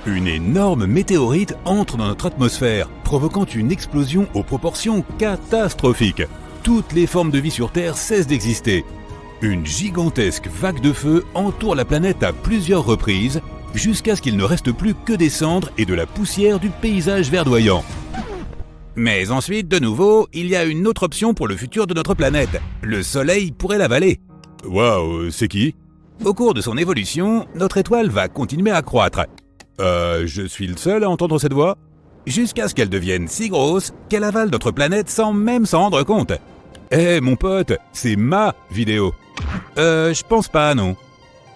Une énorme météorite entre dans notre atmosphère, provoquant une explosion aux proportions catastrophiques. Toutes les formes de vie sur Terre cessent d'exister. Une gigantesque vague de feu entoure la planète à plusieurs reprises, jusqu'à ce qu'il ne reste plus que des cendres et de la poussière du paysage verdoyant. Mais ensuite, de nouveau, il y a une autre option pour le futur de notre planète. Le Soleil pourrait l'avaler. Waouh, c'est qui? Au cours de son évolution, notre étoile va continuer à croître. Je suis le seul à entendre cette voix? Jusqu'à ce qu'elle devienne si grosse qu'elle avale notre planète sans même s'en rendre compte. Mon pote, c'est ma vidéo. Je pense pas, non.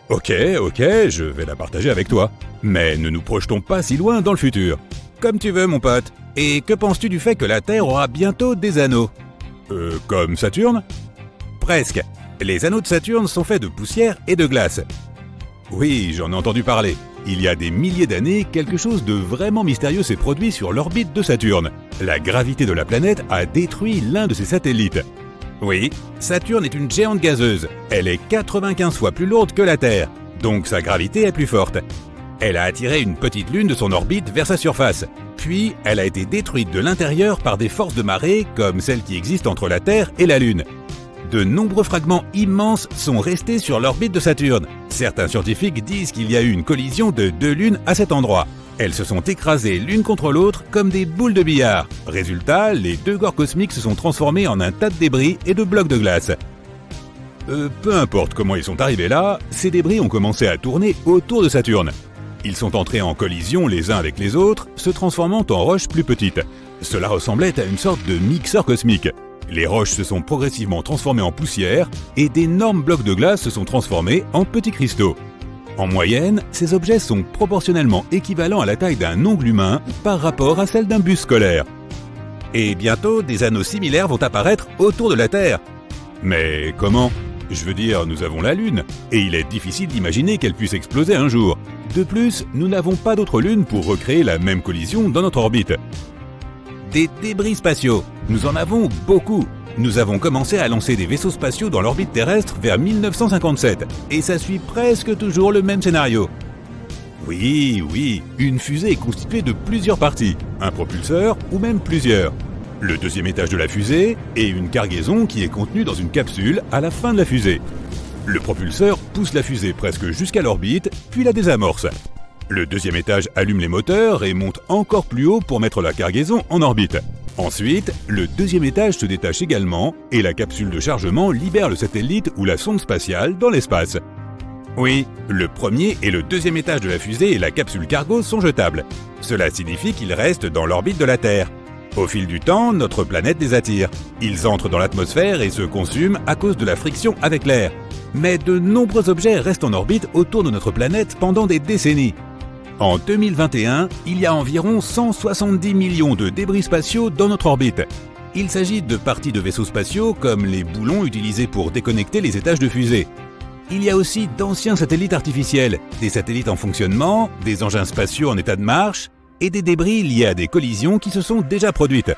Ok, je vais la partager avec toi. Mais ne nous projetons pas si loin dans le futur. Comme tu veux, mon pote. Et que penses-tu du fait que la Terre aura bientôt des anneaux? Comme Saturne? Presque. Les anneaux de Saturne sont faits de poussière et de glace. Oui, j'en ai entendu parler. Il y a des milliers d'années, quelque chose de vraiment mystérieux s'est produit sur l'orbite de Saturne. La gravité de la planète a détruit l'un de ses satellites. Oui, Saturne est une géante gazeuse. Elle est 95 fois plus lourde que la Terre, donc sa gravité est plus forte. Elle a attiré une petite lune de son orbite vers sa surface. Puis, elle a été détruite de l'intérieur par des forces de marée comme celles qui existent entre la Terre et la Lune. De nombreux fragments immenses sont restés sur l'orbite de Saturne. Certains scientifiques disent qu'il y a eu une collision de deux lunes à cet endroit. Elles se sont écrasées l'une contre l'autre comme des boules de billard. Résultat, les deux corps cosmiques se sont transformés en un tas de débris et de blocs de glace. Peu importe comment ils sont arrivés là, ces débris ont commencé à tourner autour de Saturne. Ils sont entrés en collision les uns avec les autres, se transformant en roches plus petites. Cela ressemblait à une sorte de mixeur cosmique. Les roches se sont progressivement transformées en poussière et d'énormes blocs de glace se sont transformés en petits cristaux. En moyenne, ces objets sont proportionnellement équivalents à la taille d'un ongle humain par rapport à celle d'un bus scolaire. Et bientôt, des anneaux similaires vont apparaître autour de la Terre. Mais comment? Je veux dire, nous avons la Lune, et il est difficile d'imaginer qu'elle puisse exploser un jour. De plus, nous n'avons pas d'autre Lune pour recréer la même collision dans notre orbite. Des débris spatiaux. Nous en avons beaucoup. Nous avons commencé à lancer des vaisseaux spatiaux dans l'orbite terrestre vers 1957, et ça suit presque toujours le même scénario. Oui, une fusée est constituée de plusieurs parties, un propulseur ou même plusieurs. Le deuxième étage de la fusée et une cargaison qui est contenue dans une capsule à la fin de la fusée. Le propulseur pousse la fusée presque jusqu'à l'orbite, puis la désamorce. Le deuxième étage allume les moteurs et monte encore plus haut pour mettre la cargaison en orbite. Ensuite, le deuxième étage se détache également et la capsule de chargement libère le satellite ou la sonde spatiale dans l'espace. Oui, le premier et le deuxième étage de la fusée et la capsule cargo sont jetables. Cela signifie qu'ils restent dans l'orbite de la Terre. Au fil du temps, notre planète les attire. Ils entrent dans l'atmosphère et se consument à cause de la friction avec l'air. Mais de nombreux objets restent en orbite autour de notre planète pendant des décennies. En 2021, il y a environ 170 millions de débris spatiaux dans notre orbite. Il s'agit de parties de vaisseaux spatiaux comme les boulons utilisés pour déconnecter les étages de fusée. Il y a aussi d'anciens satellites artificiels, des satellites en fonctionnement, des engins spatiaux en état de marche et des débris liés à des collisions qui se sont déjà produites.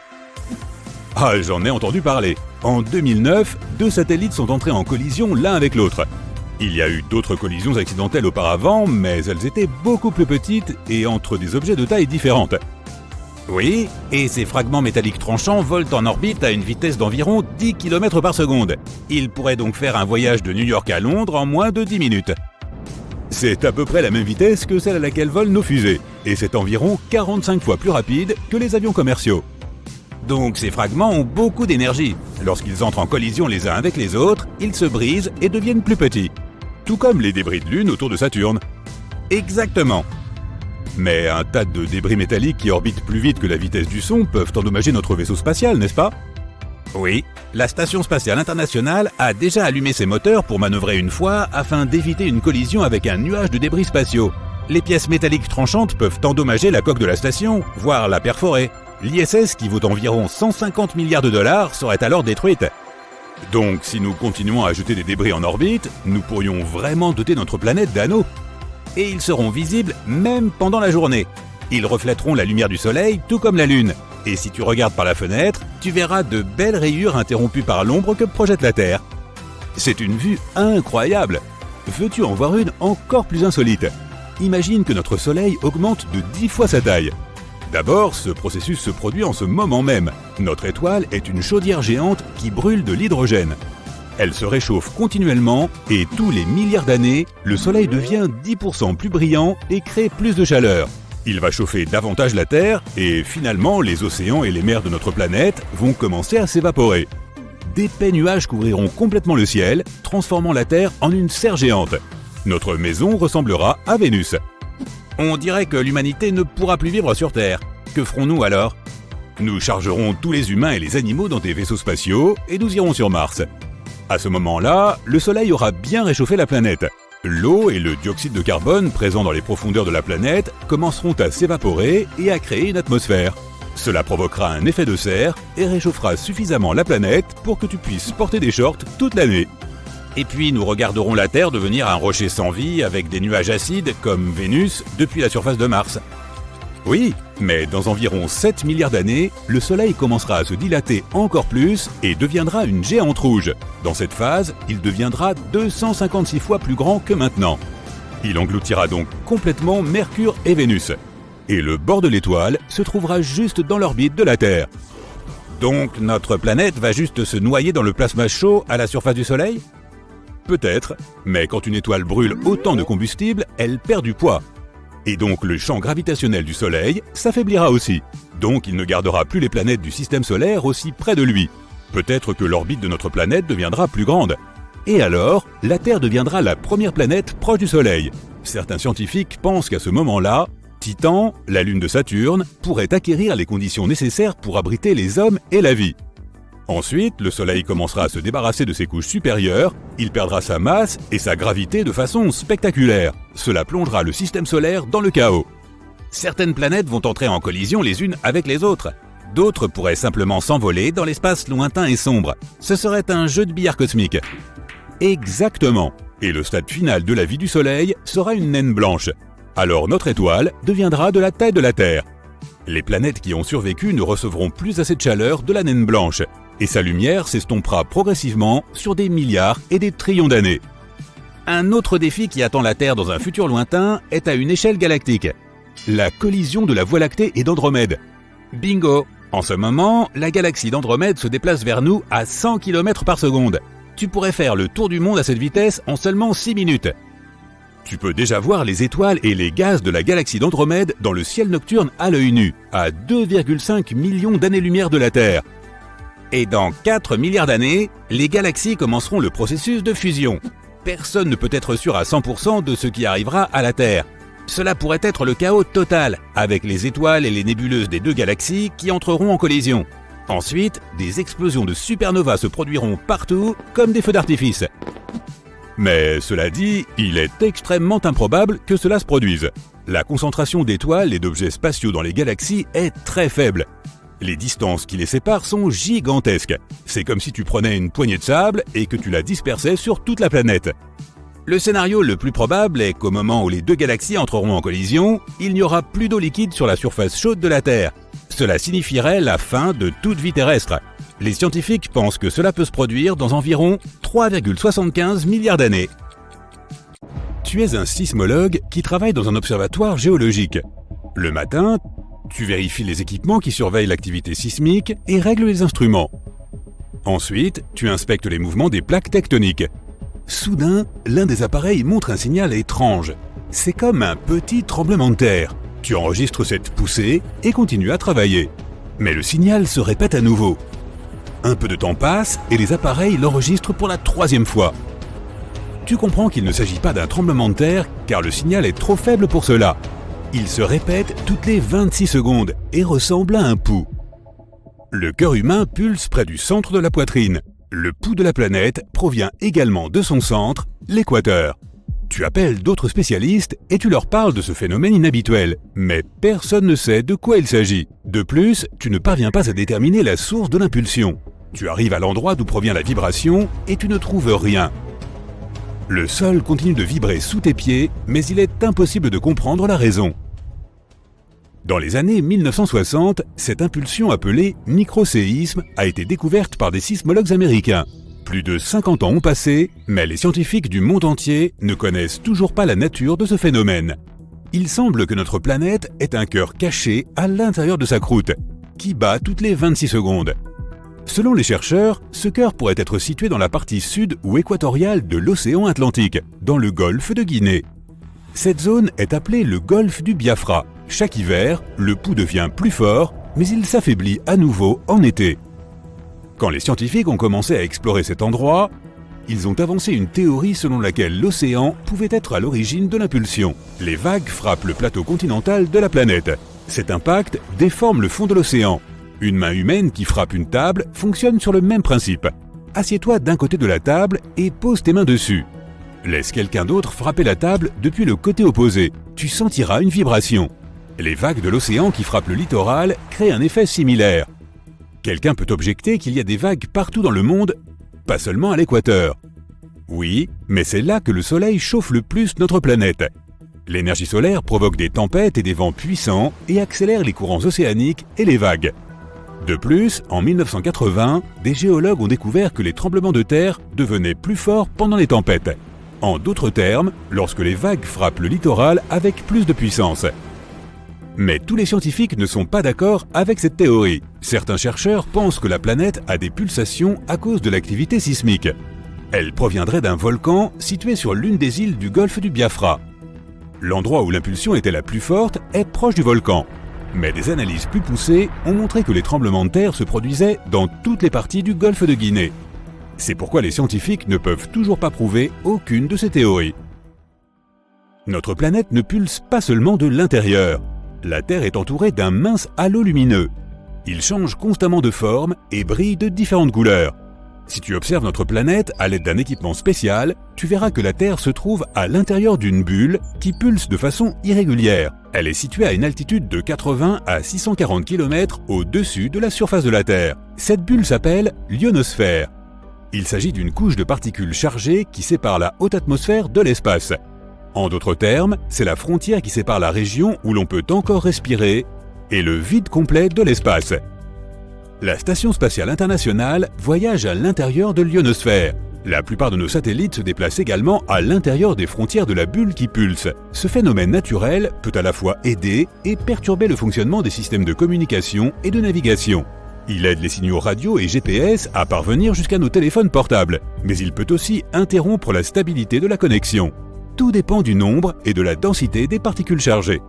Ah, j'en ai entendu parler. En 2009, deux satellites sont entrés en collision l'un avec l'autre. Il y a eu d'autres collisions accidentelles auparavant, mais elles étaient beaucoup plus petites et entre des objets de taille différente. Oui, et ces fragments métalliques tranchants volent en orbite à une vitesse d'environ 10 km par seconde. Ils pourraient donc faire un voyage de New York à Londres en moins de 10 minutes. C'est à peu près la même vitesse que celle à laquelle volent nos fusées, et c'est environ 45 fois plus rapide que les avions commerciaux. Donc ces fragments ont beaucoup d'énergie. Lorsqu'ils entrent en collision les uns avec les autres, ils se brisent et deviennent plus petits. Tout comme les débris de Lune autour de Saturne. Exactement. Mais un tas de débris métalliques qui orbitent plus vite que la vitesse du son peuvent endommager notre vaisseau spatial, n'est-ce pas? Oui, la Station spatiale internationale a déjà allumé ses moteurs pour manœuvrer une fois afin d'éviter une collision avec un nuage de débris spatiaux. Les pièces métalliques tranchantes peuvent endommager la coque de la station, voire la perforer. L'ISS, qui vaut environ 150 milliards de dollars, serait alors détruite. Donc, si nous continuons à jeter des débris en orbite, nous pourrions vraiment doter notre planète d'anneaux. Et ils seront visibles même pendant la journée. Ils reflèteront la lumière du soleil, tout comme la Lune. Et si tu regardes par la fenêtre, tu verras de belles rayures interrompues par l'ombre que projette la Terre. C'est une vue incroyable. Veux-tu en voir une encore plus insolite? imagine que notre Soleil augmente de 10 fois sa taille. D'abord, ce processus se produit en ce moment même. Notre étoile est une chaudière géante qui brûle de l'hydrogène. Elle se réchauffe continuellement et tous les milliards d'années, le Soleil devient 10% plus brillant et crée plus de chaleur. Il va chauffer davantage la Terre et finalement les océans et les mers de notre planète vont commencer à s'évaporer. D'épais nuages couvriront complètement le ciel, transformant la Terre en une serre géante. Notre maison ressemblera à Vénus. On dirait que l'humanité ne pourra plus vivre sur Terre. Que ferons-nous alors ? Nous chargerons tous les humains et les animaux dans des vaisseaux spatiaux et nous irons sur Mars. À ce moment-là, le Soleil aura bien réchauffé la planète. L'eau et le dioxyde de carbone présents dans les profondeurs de la planète commenceront à s'évaporer et à créer une atmosphère. Cela provoquera un effet de serre et réchauffera suffisamment la planète pour que tu puisses porter des shorts toute l'année. Et puis nous regarderons la Terre devenir un rocher sans vie avec des nuages acides comme Vénus depuis la surface de Mars. Oui, mais dans environ 7 milliards d'années, le Soleil commencera à se dilater encore plus et deviendra une géante rouge. Dans cette phase, il deviendra 256 fois plus grand que maintenant. Il engloutira donc complètement Mercure et Vénus. Et le bord de l'étoile se trouvera juste dans l'orbite de la Terre. Donc notre planète va juste se noyer dans le plasma chaud à la surface du Soleil ? Peut-être, mais quand une étoile brûle autant de combustible, elle perd du poids. Et donc le champ gravitationnel du Soleil s'affaiblira aussi. Donc il ne gardera plus les planètes du système solaire aussi près de lui. Peut-être que l'orbite de notre planète deviendra plus grande. Et alors, la Terre deviendra la première planète proche du Soleil. Certains scientifiques pensent qu'à ce moment-là, Titan, la lune de Saturne, pourrait acquérir les conditions nécessaires pour abriter les hommes et la vie. Ensuite, le Soleil commencera à se débarrasser de ses couches supérieures, il perdra sa masse et sa gravité de façon spectaculaire. Cela plongera le système solaire dans le chaos. Certaines planètes vont entrer en collision les unes avec les autres. D'autres pourraient simplement s'envoler dans l'espace lointain et sombre. Ce serait un jeu de billard cosmique. Exactement. Et le stade final de la vie du Soleil sera une naine blanche. Alors notre étoile deviendra de la taille de la Terre. Les planètes qui ont survécu ne recevront plus assez de chaleur de la naine blanche. Et sa lumière s'estompera progressivement sur des milliards et des trillions d'années. Un autre défi qui attend la Terre dans un futur lointain est à une échelle galactique. La collision de la Voie lactée et d'Andromède. Bingo! En ce moment, la galaxie d'Andromède se déplace vers nous à 100 km par seconde. Tu pourrais faire le tour du monde à cette vitesse en seulement 6 minutes. Tu peux déjà voir les étoiles et les gaz de la galaxie d'Andromède dans le ciel nocturne à l'œil nu, à 2,5 millions d'années-lumière de la Terre. Et dans 4 milliards d'années, les galaxies commenceront le processus de fusion. Personne ne peut être sûr à 100% de ce qui arrivera à la Terre. Cela pourrait être le chaos total, avec les étoiles et les nébuleuses des deux galaxies qui entreront en collision. Ensuite, des explosions de supernovas se produiront partout, comme des feux d'artifice. Mais cela dit, il est extrêmement improbable que cela se produise. La concentration d'étoiles et d'objets spatiaux dans les galaxies est très faible. Les distances qui les séparent sont gigantesques. C'est comme si tu prenais une poignée de sable et que tu la dispersais sur toute la planète. Le scénario le plus probable est qu'au moment où les deux galaxies entreront en collision, il n'y aura plus d'eau liquide sur la surface chaude de la Terre. Cela signifierait la fin de toute vie terrestre. Les scientifiques pensent que cela peut se produire dans environ 3,75 milliards d'années. Tu es un sismologue qui travaille dans un observatoire géologique. Le matin, tu vérifies les équipements qui surveillent l'activité sismique et règles les instruments. Ensuite, tu inspectes les mouvements des plaques tectoniques. Soudain, l'un des appareils montre un signal étrange. C'est comme un petit tremblement de terre. Tu enregistres cette poussée et continues à travailler. Mais le signal se répète à nouveau. Un peu de temps passe et les appareils l'enregistrent pour la 3e fois. Tu comprends qu'il ne s'agit pas d'un tremblement de terre car le signal est trop faible pour cela. Il se répète toutes les 26 secondes et ressemble à un pouls. Le cœur humain pulse près du centre de la poitrine. Le pouls de la planète provient également de son centre, l'équateur. Tu appelles d'autres spécialistes et tu leur parles de ce phénomène inhabituel, mais personne ne sait de quoi il s'agit. De plus, tu ne parviens pas à déterminer la source de l'impulsion. Tu arrives à l'endroit d'où provient la vibration et tu ne trouves rien. Le sol continue de vibrer sous tes pieds, mais il est impossible de comprendre la raison. Dans les années 1960, cette impulsion appelée microséisme a été découverte par des sismologues américains. Plus de 50 ans ont passé, mais les scientifiques du monde entier ne connaissent toujours pas la nature de ce phénomène. Il semble que notre planète ait un cœur caché à l'intérieur de sa croûte, qui bat toutes les 26 secondes. Selon les chercheurs, ce cœur pourrait être situé dans la partie sud ou équatoriale de l'océan Atlantique, dans le golfe de Guinée. Cette zone est appelée le golfe du Biafra. Chaque hiver, le pouls devient plus fort, mais il s'affaiblit à nouveau en été. Quand les scientifiques ont commencé à explorer cet endroit, ils ont avancé une théorie selon laquelle l'océan pouvait être à l'origine de l'impulsion. Les vagues frappent le plateau continental de la planète. Cet impact déforme le fond de l'océan. Une main humaine qui frappe une table fonctionne sur le même principe. Assieds-toi d'un côté de la table et pose tes mains dessus. Laisse quelqu'un d'autre frapper la table depuis le côté opposé. Tu sentiras une vibration. Les vagues de l'océan qui frappent le littoral créent un effet similaire. Quelqu'un peut objecter qu'il y a des vagues partout dans le monde, pas seulement à l'équateur. Oui, mais c'est là que le soleil chauffe le plus notre planète. L'énergie solaire provoque des tempêtes et des vents puissants et accélère les courants océaniques et les vagues. De plus, en 1980, des géologues ont découvert que les tremblements de terre devenaient plus forts pendant les tempêtes. En d'autres termes, lorsque les vagues frappent le littoral avec plus de puissance. Mais tous les scientifiques ne sont pas d'accord avec cette théorie. Certains chercheurs pensent que la planète a des pulsations à cause de l'activité sismique. Elle proviendrait d'un volcan situé sur l'une des îles du golfe du Biafra. L'endroit où l'impulsion était la plus forte est proche du volcan. Mais des analyses plus poussées ont montré que les tremblements de terre se produisaient dans toutes les parties du golfe de Guinée. C'est pourquoi les scientifiques ne peuvent toujours pas prouver aucune de ces théories. Notre planète ne pulse pas seulement de l'intérieur. La Terre est entourée d'un mince halo lumineux. Il change constamment de forme et brille de différentes couleurs. Si tu observes notre planète à l'aide d'un équipement spécial, tu verras que la Terre se trouve à l'intérieur d'une bulle qui pulse de façon irrégulière. Elle est située à une altitude de 80 à 640 km au-dessus de la surface de la Terre. Cette bulle s'appelle l'ionosphère. Il s'agit d'une couche de particules chargées qui sépare la haute atmosphère de l'espace. En d'autres termes, c'est la frontière qui sépare la région où l'on peut encore respirer et le vide complet de l'espace. La Station spatiale internationale voyage à l'intérieur de l'ionosphère. La plupart de nos satellites se déplacent également à l'intérieur des frontières de la bulle qui pulse. Ce phénomène naturel peut à la fois aider et perturber le fonctionnement des systèmes de communication et de navigation. Il aide les signaux radio et GPS à parvenir jusqu'à nos téléphones portables, mais il peut aussi interrompre la stabilité de la connexion. Tout dépend du nombre et de la densité des particules chargées.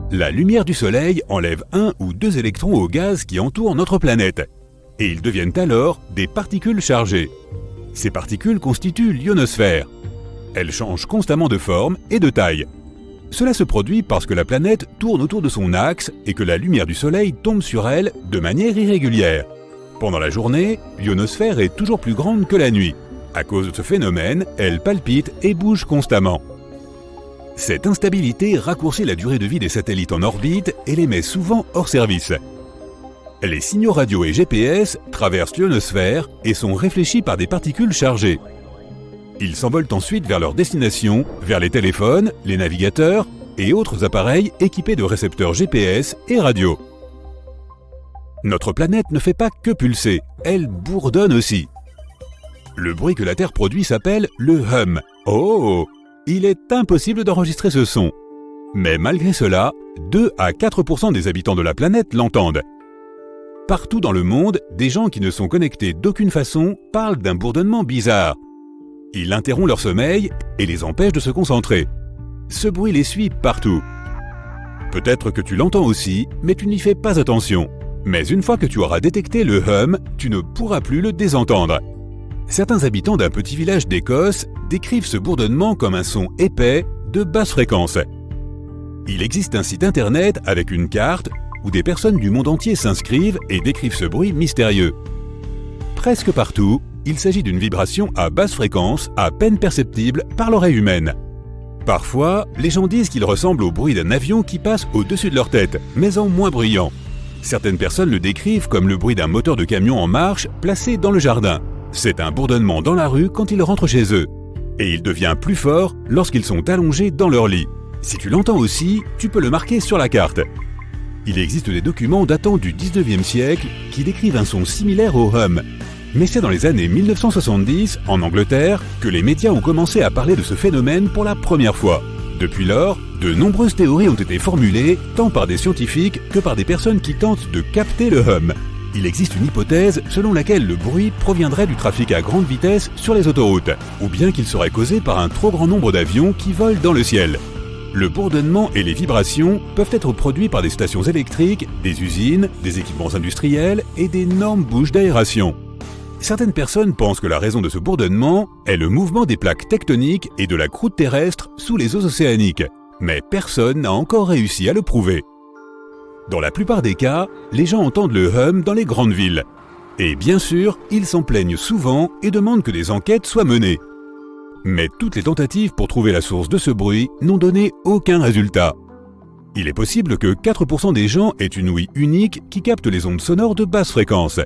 La lumière du Soleil enlève 1 ou 2 électrons au gaz qui entoure notre planète, et ils deviennent alors des particules chargées. Ces particules constituent l'ionosphère. Elles changent constamment de forme et de taille. Cela se produit parce que la planète tourne autour de son axe et que la lumière du Soleil tombe sur elle de manière irrégulière. Pendant la journée, l'ionosphère est toujours plus grande que la nuit. À cause de ce phénomène, elle palpite et bouge constamment. Cette instabilité raccourcit la durée de vie des satellites en orbite et les met souvent hors service. Les signaux radio et GPS traversent l'ionosphère et sont réfléchis par des particules chargées. Ils s'envolent ensuite vers leur destination, vers les téléphones, les navigateurs et autres appareils équipés de récepteurs GPS et radio. Notre planète ne fait pas que pulser, elle bourdonne aussi. Le bruit que la Terre produit s'appelle le hum. Oh! Il est impossible d'enregistrer ce son. Mais malgré cela, 2 à 4% des habitants de la planète l'entendent. Partout dans le monde, des gens qui ne sont connectés d'aucune façon parlent d'un bourdonnement bizarre. Il interrompt leur sommeil et les empêche de se concentrer. Ce bruit les suit partout. Peut-être que tu l'entends aussi, mais tu n'y fais pas attention. Mais une fois que tu auras détecté le hum, tu ne pourras plus le désentendre. Certains habitants d'un petit village d'Écosse décrivent ce bourdonnement comme un son épais de basse fréquence. Il existe un site internet avec une carte où des personnes du monde entier s'inscrivent et décrivent ce bruit mystérieux. Presque partout, il s'agit d'une vibration à basse fréquence à peine perceptible par l'oreille humaine. Parfois, les gens disent qu'il ressemble au bruit d'un avion qui passe au-dessus de leur tête, mais en moins bruyant. Certaines personnes le décrivent comme le bruit d'un moteur de camion en marche placé dans le jardin. C'est un bourdonnement dans la rue quand ils rentrent chez eux. Et il devient plus fort lorsqu'ils sont allongés dans leur lit. Si tu l'entends aussi, tu peux le marquer sur la carte. Il existe des documents datant du 19e siècle qui décrivent un son similaire au hum. Mais c'est dans les années 1970, en Angleterre, que les médias ont commencé à parler de ce phénomène pour la première fois. Depuis lors, de nombreuses théories ont été formulées, tant par des scientifiques que par des personnes qui tentent de capter le hum. Il existe une hypothèse selon laquelle le bruit proviendrait du trafic à grande vitesse sur les autoroutes, ou bien qu'il serait causé par un trop grand nombre d'avions qui volent dans le ciel. Le bourdonnement et les vibrations peuvent être produits par des stations électriques, des usines, des équipements industriels et d'énormes bouches d'aération. Certaines personnes pensent que la raison de ce bourdonnement est le mouvement des plaques tectoniques et de la croûte terrestre sous les eaux océaniques, mais personne n'a encore réussi à le prouver. Dans la plupart des cas, les gens entendent le hum dans les grandes villes. Et bien sûr, ils s'en plaignent souvent et demandent que des enquêtes soient menées. Mais toutes les tentatives pour trouver la source de ce bruit n'ont donné aucun résultat. Il est possible que 4% des gens aient une ouïe unique qui capte les ondes sonores de basse fréquence.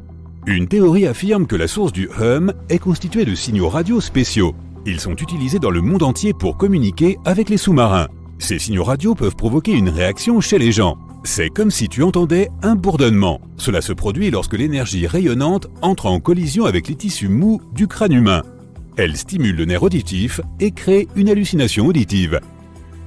Une théorie affirme que la source du hum est constituée de signaux radio spéciaux. Ils sont utilisés dans le monde entier pour communiquer avec les sous-marins. Ces signaux radio peuvent provoquer une réaction chez les gens. C'est comme si tu entendais un bourdonnement. Cela se produit lorsque l'énergie rayonnante entre en collision avec les tissus mous du crâne humain. Elle stimule le nerf auditif et crée une hallucination auditive.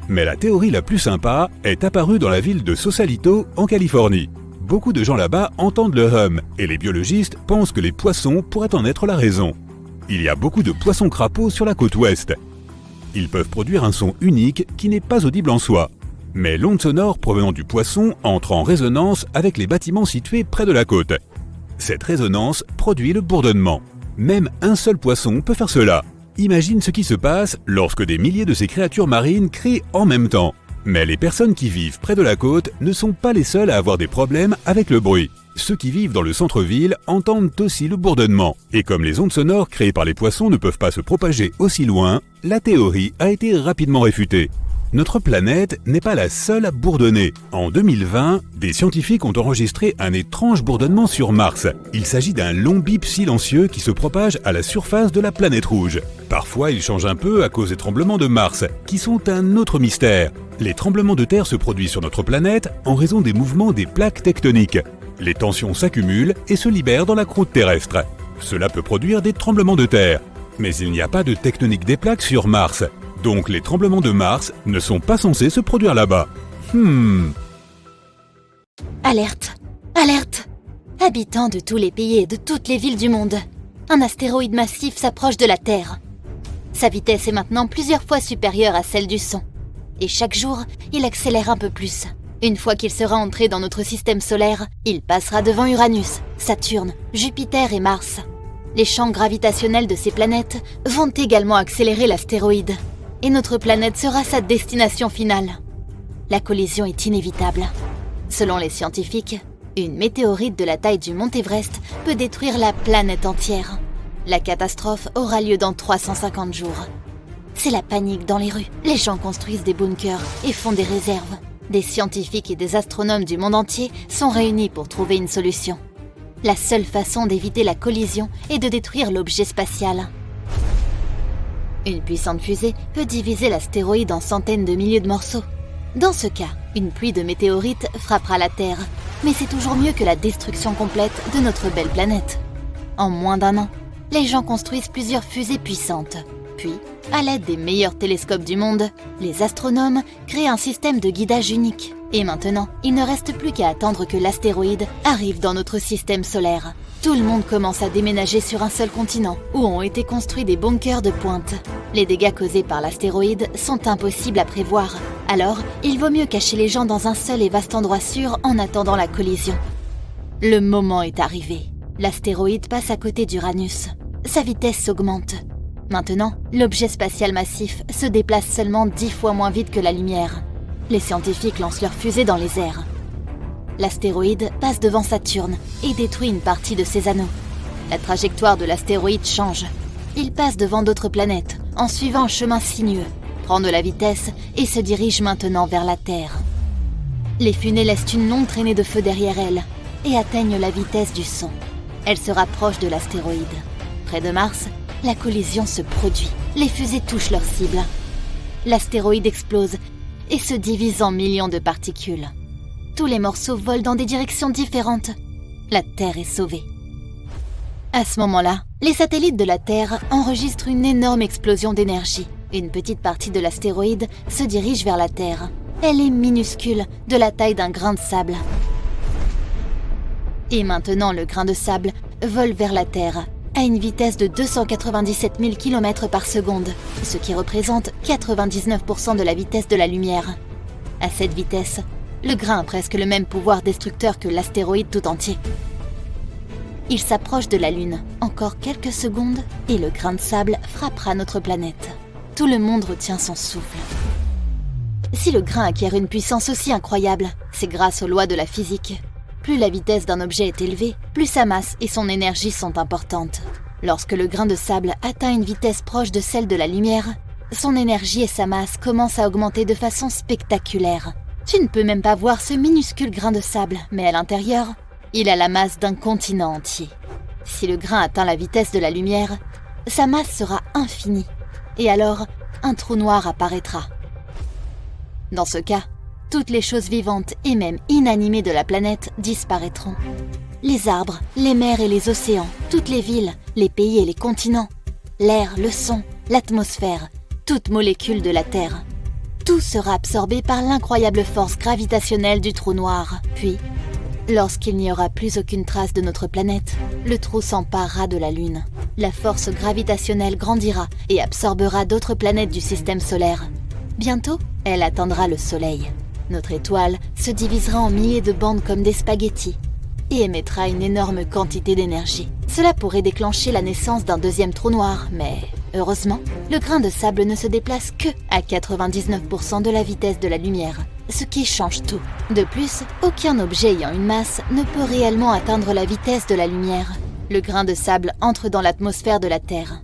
Mais la théorie la plus sympa est apparue dans la ville de Sausalito, en Californie. Beaucoup de gens là-bas entendent le hum et les biologistes pensent que les poissons pourraient en être la raison. Il y a beaucoup de poissons crapauds sur la côte ouest. Ils peuvent produire un son unique qui n'est pas audible en soi. Mais l'onde sonore provenant du poisson entre en résonance avec les bâtiments situés près de la côte. Cette résonance produit le bourdonnement. Même un seul poisson peut faire cela. Imagine ce qui se passe lorsque des milliers de ces créatures marines crient en même temps. Mais les personnes qui vivent près de la côte ne sont pas les seules à avoir des problèmes avec le bruit. Ceux qui vivent dans le centre-ville entendent aussi le bourdonnement. Et comme les ondes sonores créées par les poissons ne peuvent pas se propager aussi loin, la théorie a été rapidement réfutée. Notre planète n'est pas la seule à bourdonner. En 2020, des scientifiques ont enregistré un étrange bourdonnement sur Mars. Il s'agit d'un long bip silencieux qui se propage à la surface de la planète rouge. Parfois, il change un peu à cause des tremblements de Mars, qui sont un autre mystère. Les tremblements de terre se produisent sur notre planète en raison des mouvements des plaques tectoniques. Les tensions s'accumulent et se libèrent dans la croûte terrestre. Cela peut produire des tremblements de terre. Mais il n'y a pas de tectonique des plaques sur Mars. Donc les tremblements de Mars ne sont pas censés se produire là-bas. Alerte! Alerte! Habitants de tous les pays et de toutes les villes du monde, un astéroïde massif s'approche de la Terre. Sa vitesse est maintenant plusieurs fois supérieure à celle du son. Et chaque jour, il accélère un peu plus. Une fois qu'il sera entré dans notre système solaire, il passera devant Uranus, Saturne, Jupiter et Mars. Les champs gravitationnels de ces planètes vont également accélérer l'astéroïde. Et notre planète sera sa destination finale. La collision est inévitable. Selon les scientifiques, une météorite de la taille du Mont Everest peut détruire la planète entière. La catastrophe aura lieu dans 350 jours. C'est la panique dans les rues. Les gens construisent des bunkers et font des réserves. Des scientifiques et des astronomes du monde entier sont réunis pour trouver une solution. La seule façon d'éviter la collision est de détruire l'objet spatial. Une puissante fusée peut diviser l'astéroïde en centaines de milliers de morceaux. Dans ce cas, une pluie de météorites frappera la Terre. Mais c'est toujours mieux que la destruction complète de notre belle planète. En moins d'1 an, les gens construisent plusieurs fusées puissantes. Puis, à l'aide des meilleurs télescopes du monde, les astronomes créent un système de guidage unique. Et maintenant, il ne reste plus qu'à attendre que l'astéroïde arrive dans notre système solaire. Tout le monde commence à déménager sur un seul continent, où ont été construits des bunkers de pointe. Les dégâts causés par l'astéroïde sont impossibles à prévoir. Alors, il vaut mieux cacher les gens dans un seul et vaste endroit sûr en attendant la collision. Le moment est arrivé. L'astéroïde passe à côté d'Uranus. Sa vitesse s'augmente. Maintenant, l'objet spatial massif se déplace seulement 10 fois moins vite que la lumière. Les scientifiques lancent leurs fusées dans les airs. L'astéroïde passe devant Saturne et détruit une partie de ses anneaux. La trajectoire de l'astéroïde change. Il passe devant d'autres planètes en suivant un chemin sinueux, prend de la vitesse et se dirige maintenant vers la Terre. Les fumées laissent une longue traînée de feu derrière elles et atteignent la vitesse du son. Elles se rapprochent de l'astéroïde. Près de Mars, la collision se produit. Les fusées touchent leur cible. L'astéroïde explose et se divise en millions de particules. Tous les morceaux volent dans des directions différentes. La Terre est sauvée. À ce moment-là, les satellites de la Terre enregistrent une énorme explosion d'énergie. Une petite partie de l'astéroïde se dirige vers la Terre. Elle est minuscule, de la taille d'un grain de sable. Et maintenant, le grain de sable vole vers la Terre à une vitesse de 297 000 km par seconde, ce qui représente 99% de la vitesse de la lumière. À cette vitesse, le grain a presque le même pouvoir destructeur que l'astéroïde tout entier. Il s'approche de la Lune. Encore quelques secondes et le grain de sable frappera notre planète. Tout le monde retient son souffle. Si le grain acquiert une puissance aussi incroyable, c'est grâce aux lois de la physique. Plus la vitesse d'un objet est élevée, plus sa masse et son énergie sont importantes. Lorsque le grain de sable atteint une vitesse proche de celle de la lumière, son énergie et sa masse commencent à augmenter de façon spectaculaire. Tu ne peux même pas voir ce minuscule grain de sable, mais à l'intérieur, il a la masse d'un continent entier. Si le grain atteint la vitesse de la lumière, sa masse sera infinie, et alors un trou noir apparaîtra. Dans ce cas, toutes les choses vivantes et même inanimées de la planète disparaîtront. Les arbres, les mers et les océans, toutes les villes, les pays et les continents, l'air, le son, l'atmosphère, toute molécule de la Terre. Tout sera absorbé par l'incroyable force gravitationnelle du trou noir. Puis, lorsqu'il n'y aura plus aucune trace de notre planète, le trou s'emparera de la Lune. La force gravitationnelle grandira et absorbera d'autres planètes du système solaire. Bientôt, elle atteindra le Soleil. Notre étoile se divisera en milliers de bandes comme des spaghettis et émettra une énorme quantité d'énergie. Cela pourrait déclencher la naissance d'un deuxième trou noir, mais heureusement, le grain de sable ne se déplace que à 99% de la vitesse de la lumière, ce qui change tout. De plus, aucun objet ayant une masse ne peut réellement atteindre la vitesse de la lumière. Le grain de sable entre dans l'atmosphère de la Terre.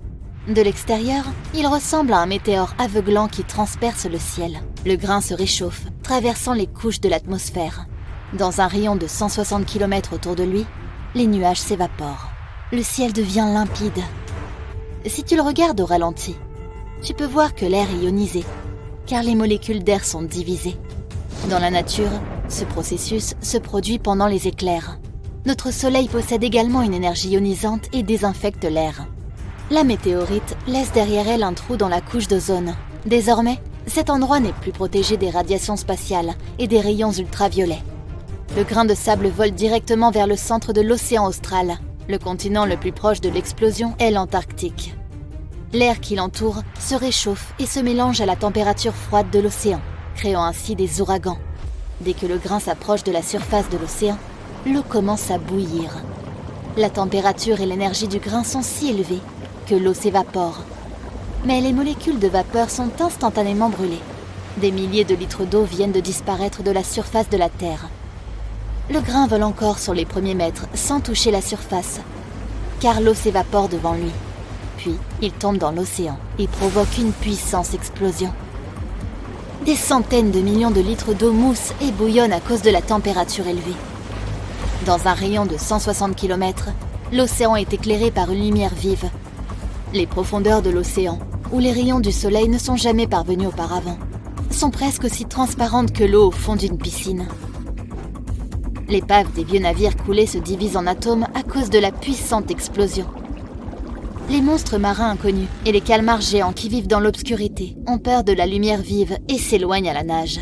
De l'extérieur, il ressemble à un météore aveuglant qui transperce le ciel. Le grain se réchauffe, traversant les couches de l'atmosphère. Dans un rayon de 160 km autour de lui, les nuages s'évaporent. Le ciel devient limpide. Si tu le regardes au ralenti, tu peux voir que l'air est ionisé, car les molécules d'air sont divisées. Dans la nature, ce processus se produit pendant les éclairs. Notre Soleil possède également une énergie ionisante et désinfecte l'air. La météorite laisse derrière elle un trou dans la couche d'ozone. Désormais, cet endroit n'est plus protégé des radiations spatiales et des rayons ultraviolets. Le grain de sable vole directement vers le centre de l'océan austral. Le continent le plus proche de l'explosion est l'Antarctique. L'air qui l'entoure se réchauffe et se mélange à la température froide de l'océan, créant ainsi des ouragans. Dès que le grain s'approche de la surface de l'océan, l'eau commence à bouillir. La température et l'énergie du grain sont si élevées que l'eau s'évapore. Mais les molécules de vapeur sont instantanément brûlées. Des milliers de litres d'eau viennent de disparaître de la surface de la Terre. Le grain vole encore sur les premiers mètres sans toucher la surface, car l'eau s'évapore devant lui. Puis, il tombe dans l'océan et provoque une puissante explosion. Des centaines de millions de litres d'eau moussent et bouillonnent à cause de la température élevée. Dans un rayon de 160 km, l'océan est éclairé par une lumière vive. Les profondeurs de l'océan, où les rayons du soleil ne sont jamais parvenus auparavant, sont presque aussi transparentes que l'eau au fond d'une piscine. L'épave des vieux navires coulés se divise en atomes à cause de la puissante explosion. Les monstres marins inconnus et les calmars géants qui vivent dans l'obscurité ont peur de la lumière vive et s'éloignent à la nage.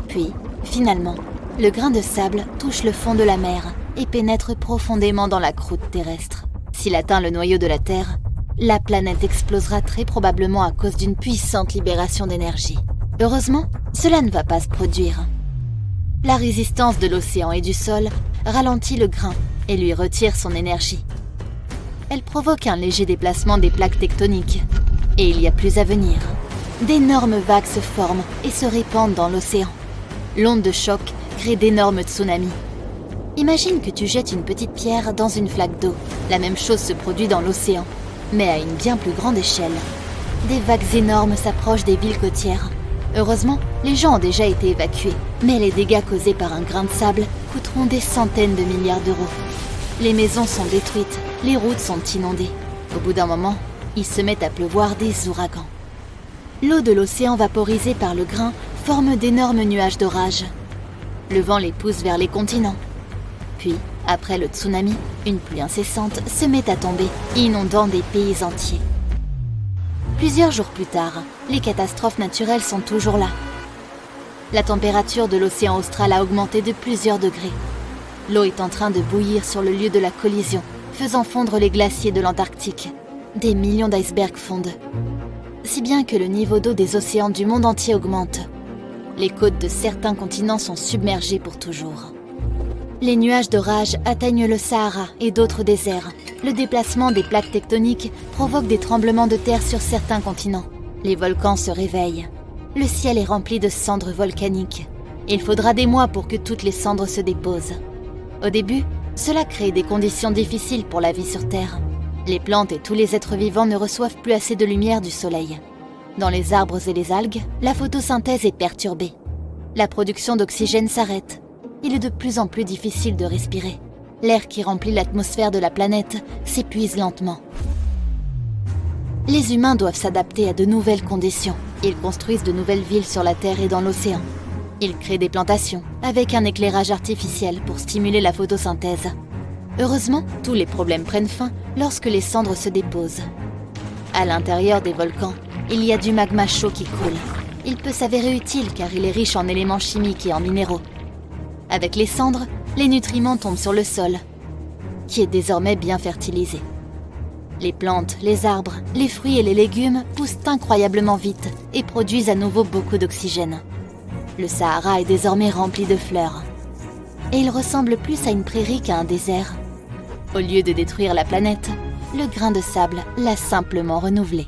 Puis, finalement, le grain de sable touche le fond de la mer et pénètre profondément dans la croûte terrestre. S'il atteint le noyau de la Terre, la planète explosera très probablement à cause d'une puissante libération d'énergie. Heureusement, cela ne va pas se produire. La résistance de l'océan et du sol ralentit le grain et lui retire son énergie. Elle provoque un léger déplacement des plaques tectoniques, et il y a plus à venir. D'énormes vagues se forment et se répandent dans l'océan. L'onde de choc crée d'énormes tsunamis. Imagine que tu jettes une petite pierre dans une flaque d'eau. La même chose se produit dans l'océan, mais à une bien plus grande échelle. Des vagues énormes s'approchent des villes côtières. Heureusement, les gens ont déjà été évacués, mais les dégâts causés par un grain de sable coûteront des centaines de milliards d'euros. Les maisons sont détruites, les routes sont inondées. Au bout d'un moment, il se met à pleuvoir des ouragans. L'eau de l'océan vaporisée par le grain forme d'énormes nuages d'orage. Le vent les pousse vers les continents. Puis, après le tsunami, une pluie incessante se met à tomber, inondant des pays entiers. Plusieurs jours plus tard, les catastrophes naturelles sont toujours là. La température de l'océan austral a augmenté de plusieurs degrés. L'eau est en train de bouillir sur le lieu de la collision, faisant fondre les glaciers de l'Antarctique. Des millions d'icebergs fondent. Si bien que le niveau d'eau des océans du monde entier augmente. Les côtes de certains continents sont submergées pour toujours. Les nuages d'orage atteignent le Sahara et d'autres déserts. Le déplacement des plaques tectoniques provoque des tremblements de terre sur certains continents. Les volcans se réveillent. Le ciel est rempli de cendres volcaniques. Il faudra des mois pour que toutes les cendres se déposent. Au début, cela crée des conditions difficiles pour la vie sur Terre. Les plantes et tous les êtres vivants ne reçoivent plus assez de lumière du soleil. Dans les arbres et les algues, la photosynthèse est perturbée. La production d'oxygène s'arrête. Il est de plus en plus difficile de respirer. L'air qui remplit l'atmosphère de la planète s'épuise lentement. Les humains doivent s'adapter à de nouvelles conditions. Ils construisent de nouvelles villes sur la Terre et dans l'océan. Ils créent des plantations avec un éclairage artificiel pour stimuler la photosynthèse. Heureusement, tous les problèmes prennent fin lorsque les cendres se déposent. À l'intérieur des volcans, il y a du magma chaud qui coule. Il peut s'avérer utile car il est riche en éléments chimiques et en minéraux. Avec les cendres, les nutriments tombent sur le sol, qui est désormais bien fertilisé. Les plantes, les arbres, les fruits et les légumes poussent incroyablement vite et produisent à nouveau beaucoup d'oxygène. Le Sahara est désormais rempli de fleurs. Et il ressemble plus à une prairie qu'à un désert. Au lieu de détruire la planète, le grain de sable l'a simplement renouvelée.